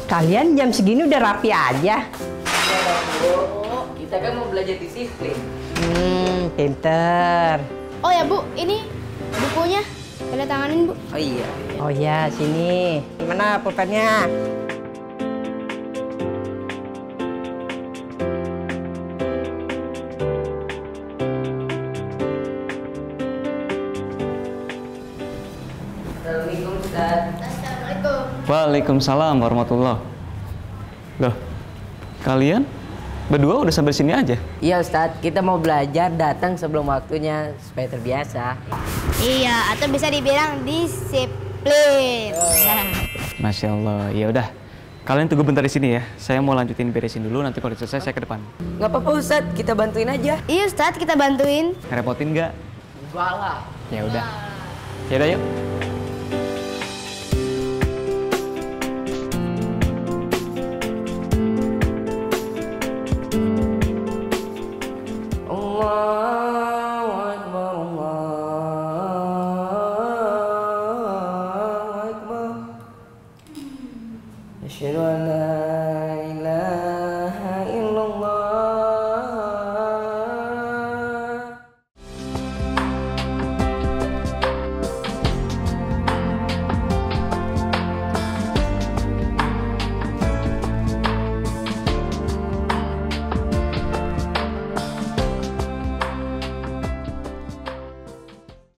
Kalian jam segini udah rapi aja. Ya, Bu. Kita kan mau belajar disiplin. Pinter. Oh ya Bu, ini bukunya. Tanda tanganin Bu. Oh iya. Oh ya, sini. Mana pulpennya? Assalamualaikum, Ustaz. Assalamualaikum. Waalaikumsalam warahmatullahi. Loh, kalian berdua udah sampai sini aja? Iya, Ustaz. Kita mau belajar datang sebelum waktunya supaya terbiasa. Iya, atau bisa dibilang disiplin. Masya Allah. Ya udah, kalian tunggu bentar di sini ya. Saya mau lanjutin beresin dulu. Nanti kalau selesai saya ke depan. Nggak apa-apa, Ustaz. Kita bantuin aja. Iya Ustadz, kita bantuin. Ngerepotin nggak? Enggak lah. Ya udah. Ya udah yuk.